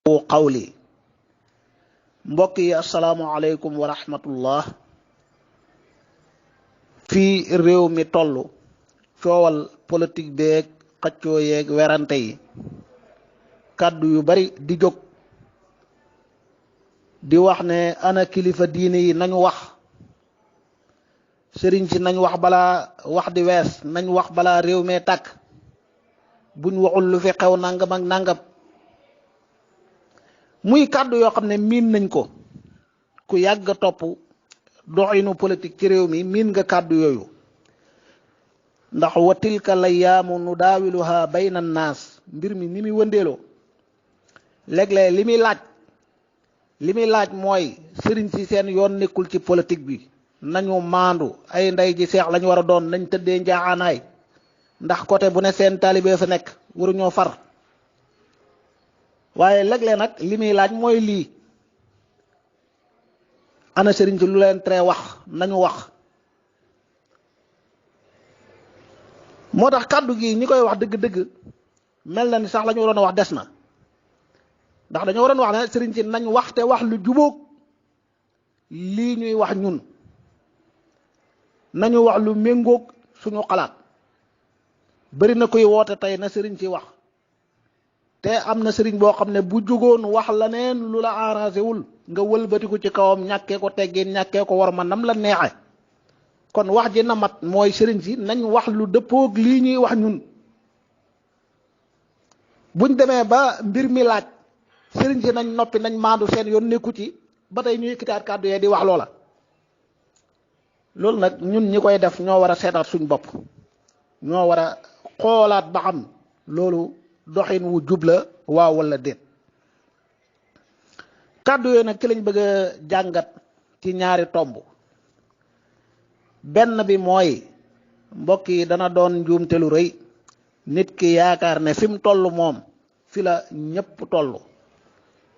qawli mbokk yi asalaamaaleykum wa rahmatullah fii réew mi toll coowal politique beeg xaccoo yeeg werante yi kàddu yu bari di jóg di wax ne ana kilifa diine yi nañu wax sëriñ si nañ wax balaa wax di wees nañ wax balaa réew mee tàkk buñ waxul lu fi xew nangam ak nangam muy kàddu yoo xam ne miin nañ ko ku yàgg a topp doxinu politique ci réew mi miin nga kàddu yooyu ndax wa tilka layyaamu nudaawiluha bayna naas mbir mi ni muy wëndeeloo léeg-léeg li muy laaj mooy sëriñ si seen yoon nekkul ci politique bi nañu maandu ay ndey ji seex lañu war a doon nañ tëddee njaaxaanaay ndax côté bu ne seen taalibe fa nekk waruñoo far waaye léeg-léeg nag li muy laaj mooy lii ana sëriñ si lu leen tere wax nañu wax moo tax kàddu gi ñi koy wax dëgg-dëgg mel na ni sax la ñu waroon a wax des na ndax dañoo waroon wax ne sëriñ si nañ wax te wax lu jubóog lii ñuy wax ñun nañu wax lu méngóog suñu xalaat bari na koy woote tey na sëriñ si wax te am na sëriñ boo xam ne bu jógoon wax la neen lu la arrangé wul nga wëlbatiku ci kawam ñàkkee ko teggin ñàkkee ko war ma nam la neexe kon wax ji na mat mooy sëriñ si nañ wax lu dëppoog lii ñuy wax ñun buñ demee ba mbir mi laaj sëriñ si nañ noppi nañ maandu seen yoon nekku ci ba tey ñuy yëkkataat kàddu yee di wax loola loolu nag ñun ñi koy def ñoo war a seetaat suñ bopp ñoo war a xoolaat ba xam loolu doxin wu jubla waaw wala déet kàddu yooyu nag ci lañ bëgg a jàngat ci ñaari tomb benn bi mooy mbokk yi dana doon njuumte lu rëy nit ki yaakaar ne fi mu toll moom fi la ñëpp toll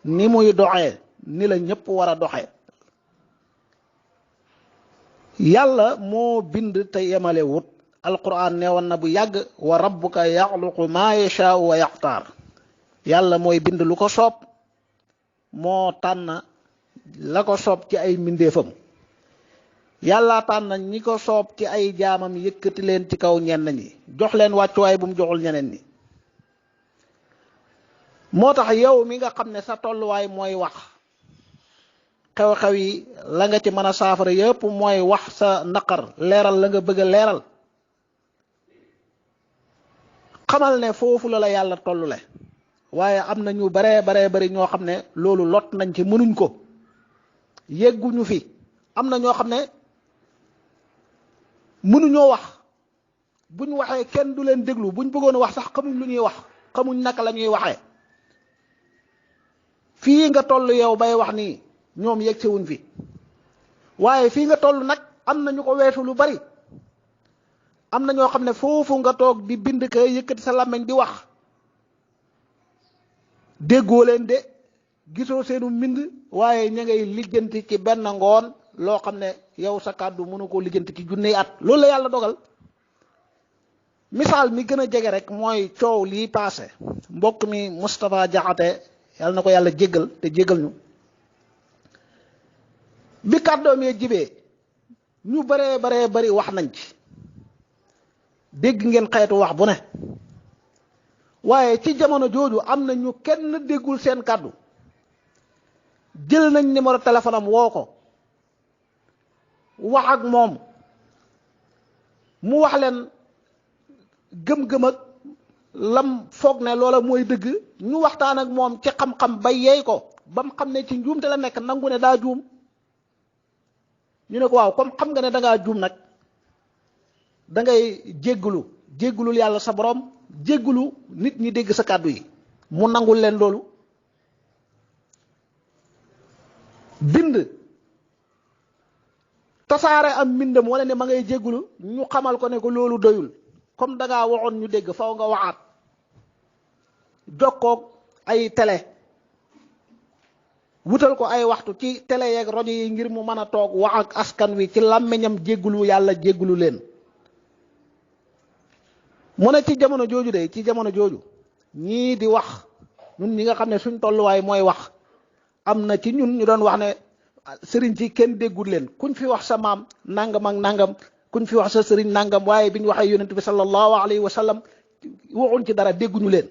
ni muy doxee ni la ñëpp war a doxee yàlla moo bind te yemale wut alquran ne woon na bu yàgg wa rabbuka yaxluqu maa yashaau wa yaxtaar yàlla mooy bind lu ko soob moo tànn la ko soob ci ay mbindeefam yàlla tànn ñi ko soob ci ay jaamam yëkkati leen ci kaw ñenn ñi jox leen wàccuwaay bu mu joxul ñeneen ñi moo tax yow mi nga xam ne sa tolluwaay mooy wax xew-xew yi la nga ci mën a saafara yëpp mooy wax sa naqar leeral la nga bëgg a leeral xamal ne foofu la yàlla tollule waaye am na ñu baree bari ñoo xam ne loolu lot nañ ci mënuñ ko yegguñu fi am na ñoo xam ne mënuñoo wax buñ waxee kenn du leen déglu buñ bëggoon a wax sax xamuñ lu ñuy wax xamuñ naka la ñuy waxee fii nga toll yow bay wax nii ñoom yegsiwuñ fi waaye fii nga toll nag am na ñu ko weesu lu bari am na ñoo xam ne foofu nga toog di bind ka yëkkati sa làmmiñ di wax déggoo leen de gisoo seenu mbind waaye ña ngay lijjanti ci benn ngoon loo xam ne yow sa kàddu mënu koo lijjanti ci junniy at loolu la yàlla dogal misaal mi gën a jege rek mooy coow lii paase mbokk mi Moustapha Jaxate yàlla na ko yàlla jéggal te jéggal ñu bi kàddoom yee jibee ñu baree bari wax nañ ci dégg ngeen xeetu wax bu ne waaye ci jamono jooju am na ñu kenn déggul seen kàddu jël nañ numéro téléphone am woo ko wax ak moom mu wax leen gëm-gëm ak lam foog ne loola mooy dëgg ñu waxtaan ak moom ci xam-xam ba yeey ko ba mu xam ne ci njuumte la nekk nangu ne daa juum ñu ne ko waaw comme xam nga ne dangaa juum nag da ngay jéggulul yàlla sa borom jéggulu nit ñi dégg sa kàddu yi mu nangul leen loolu bind tasaare am mbindam wala ne ma ngay jéggulu ñu xamal ko ne ko loolu doyul comme dangaa waxoon ñu dégg faw nga waxaat jokkoog ay télé wutal ko ay waxtu ci télé yeeg rajo yi ngir mu mën a toog wax ak askan wi ci làmmiñam jéggulu yàlla jéggulu leen mu ne ci jamono jooju ñii di wax ñun ñi nga xam ne suñ tolluwaay mooy wax am na ci ñun ñu doon wax ne sëriñ ci kenn déggul leen kuñ fi wax sa maam nangam ak nangam kuñ fi wax sa sëriñ nangam waaye biñ waxee yonent bi sallallahu alayhi wa sallam waxuñ ci dara dégguñu leen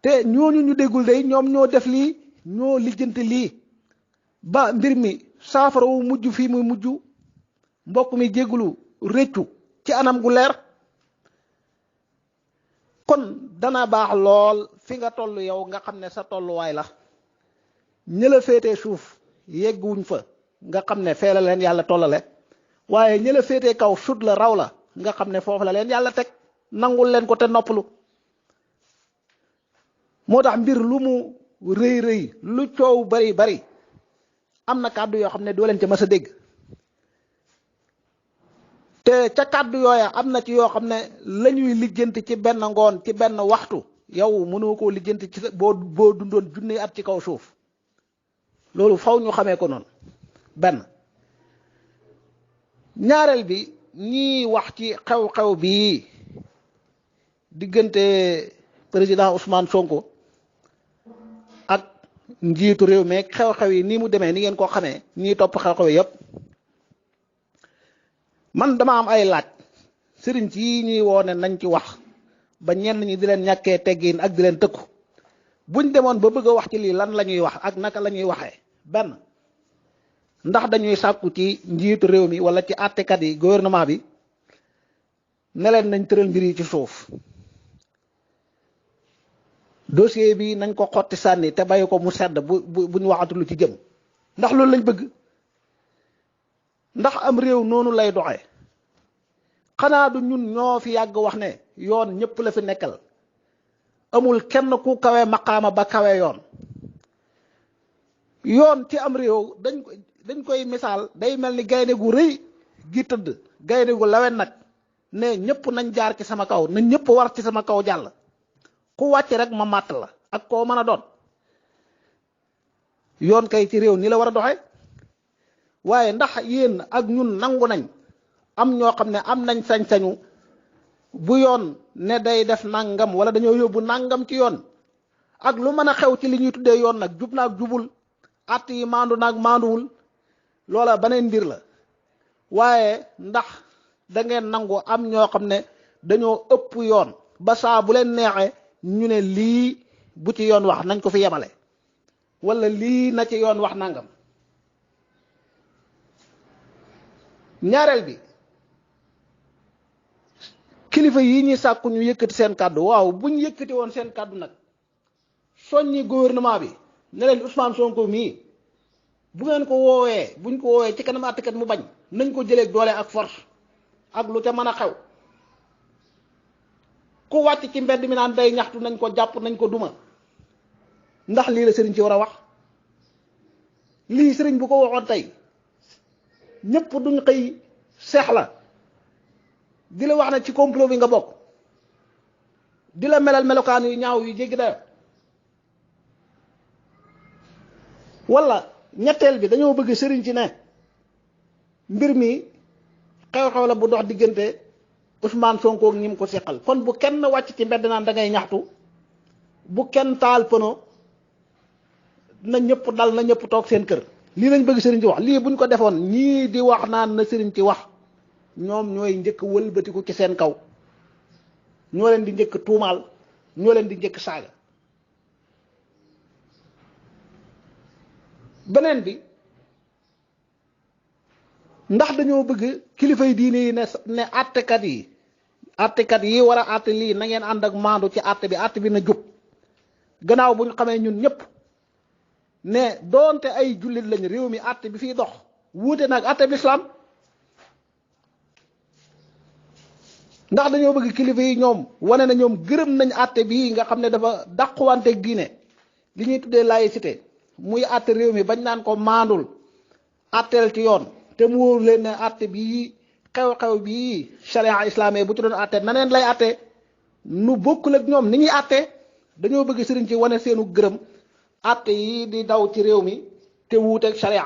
te ñooñu ñu déggul day ñoom ñoo def lii ñoo lijjanti lii ba mbir mi saafara wu mujj fii muy mujj mbokk mi jéggulu réccu ci anam gu leer. kon dana baax lool fi nga toll yow nga xam ne sa tolluwaay la ñi la féetee suuf yegguwuñ fa nga xam ne fee la leen yàlla tollale waaye ñi la féetee kaw sut la raw la nga xam ne foofu la leen yàlla teg nangul leen ko te noppalu. moo tax mbir lu mu rëy rëy lu coow bari bari am na kàddu yoo xam ne doo leen ca mës a dégg te ca kàddu yooya am na ci yoo xam ne la ñuy lijjanti ci benn ngoon ci benn waxtu yow mënoo koo lijjanti ci boo dundoon junni at ci kaw suuf loolu faw ñu xamee ko noonu benn. ñaareel bi ñii wax ci xew-xew bii diggante président Ousmane Sonko ak njiitu réew mi xew-xew yi nii mu demee ni ngeen ko xamee ñii topp xew-xew yi yépp man dama am ay laaj sëriñ ci ñuy woone nañ ci wax ba ñenn ñi di leen ñàkkee teggiin ak di leen tëkku buñ demoon ba bëgg a wax ci lii lan la ñuy wax ak naka la ñuy waxee benn ndax dañuy sàkku ci njiitu réew mi wala ci àttekat yi gouvernement bi ne leen nañ tëral mbir yi ci suuf dossier bi nañ ko xotti sànni te bàyyi ko mu sedd buñ waxatu lu ci jëm ndax loolu lañ bëgg ndax am réew noonu lay doxe xanaa du ñun ñoo fi yàgg wax ne yoon ñëpp la fi nekkal amul kenn ku kawe maqaama ba kawe yoon ci am réew dañ koy misaal day mel ni gaynde gu rëy gi tëdd gaynde gu lawen nag ne ñëpp nañ jaar ci sama kaw na ñëpp war ci sama kaw jàll ku wàcc rek ma màtt la ak koo mën a doon yoon kay ci réew ni la war a doxe waaye ndax yéen ak ñun nangu nañ am ñoo xam ne am nañ sañ-sañu bu yoon ne day def nangam wala dañoo yóbbu nangam ci yoon ak lu mën a xew ci li ñuy tuddee yoon nag jub naag jubul att yi maandu naag maanduwul loola beneen mbir la waaye ndax da ngeen nangu am ñoo xam ne dañoo ëpp yoon ba saa bu leen neexee ñu ne lii bu ci yoon wax nañ ko fi yemale wala lii na ci yoon wax nangam. ñaareel bi kilifa yi ñuy sàkku ñu yëkkati seen kàddu waaw buñ yëkkati woon seen kàddu nag soññi gouvernement bi ne leen Ousmane Sonko mii bu ngeen ko woowee buñ ko woowee ci kanam àttekat mu bañ nañ ko jëlee doole ak force ak lu ca mën a xew ku wàcc ci mbedd mi naan day ñaxtu nañ ko jàpp nañ ko duma ndax lii la sëriñ ci war a wax lii sëriñ bu ko waxoon tey ñëpp duñ xëy seex la di la wax ne ci complot bi nga bokk di la melal melokaan yu ñaaw yu jéggi dayo wala ñetteel bi dañoo bëgg sëriñ ci ne mbir mi xew-xew la bu dox diggante Ousmane Sonko ak ñi mu ko seqal kon bu kenn wàcc ci mbedd naan da ngay ñaxtu bu kenn taal pëno na ñëpp dal na ñëpp toog seen kër lii lañ bëgg sëriñ ci wax lii buñ ko defoon ñii di wax naan na sëriñ ci wax ñoom ñooy njëkk wëlbatiku ci seen kaw ñoo leen di njëkk tuumaal ñoo leen di njëkk saaga. beneen bi ndax dañoo bëgg kilifay diine yi ne àttekat yi war a àtte lii na ngeen ànd ak maandu ci àtte bi na jub gannaaw bu ñu xamee ñun ñëpp ne doonte ay jullit lañ réew mi àtte bi fiy dox wuute nag àtte bi islam ndax dañoo bëgg kilifa yi ñoom wane na ñoom gërëm nañ àtte bii nga xam ne dafa dàquwanteeg diine li ñuy tuddee laïcité muy àtte réew mi bañ naan ko maandul àtteel ci yoon te mu wóor leen ne àtte bii xew-xew bii charia islaamee bu ci doon àtte naneen lay àtte nu bokkul ak ñoom ni ñuy àtte dañoo bëgg sëriñ ci wane seenu gërëm àtte yi di daw ci réew mi te wuuteeg charia.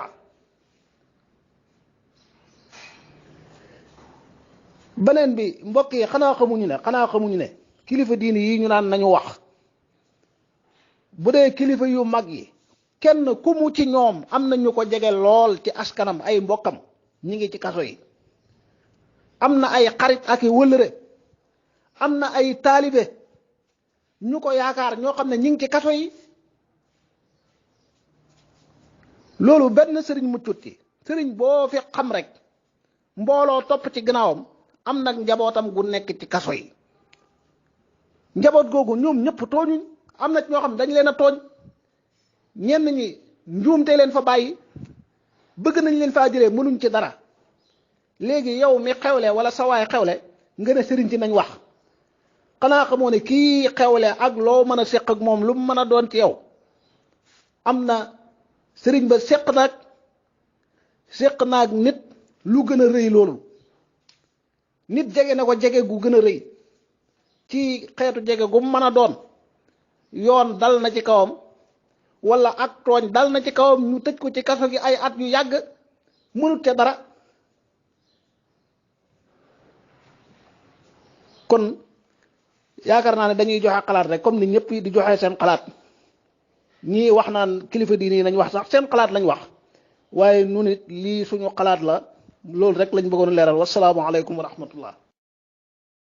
beneen bi mbokk yi xanaa xamuñu ne kilifa diini yi ñu naan nañu wax bu dee kilifa yu mag yi kenn ku mu ci ñoom am na ñu ko jege lool ci askanam ay mbokkam ñi ngi ci kaso yi am na ay xarit ak i wëllëre am na ay taalibe ñu ko yaakaar ñoo xam ne ñi ngi ci kaso yi loolu benn sëriñ muccut ci sëriñ boo fi xam rek mbooloo topp ci gannaawam am nag njabootam gu nekk ci kaso yi njaboot googu ñoom ñëpp tooñuñ am na ci ñoo xam ne dañ leen a tooñ ñenn ñi njuumte leen fa bàyyi bëgg nañ leen faa jëlee mënuñ ci dara léegi yow mi xewle wala sa waay xewle nga ne sëriñ ci nañ wax xanaa xamoo ne kii xewle ak loo mën a séq ak moom lu mu mën a doon ci yow am na sëriñ ba séq naag nit lu gën a rëy loolu nit jege na ko jege gu gën a rëy ci xeetu jege gu mu mën a doon yoon dal na ci kawam wala ak tooñ dal na ci kawam ñu tëj ko ci kaso gi ay at yu yàgg mënut te dara kon yaakaar naa ne dañuy joxe xalaat rek comme ni ñëpp di joxe seen xalaat ñii wax naan kilifa diini nañ wax sax seen xalaat lañ wax waaye nu nit lii suñu xalaat la loolu rek lañ bëggoon leeral wasalaamu aleykum wa rahmatullah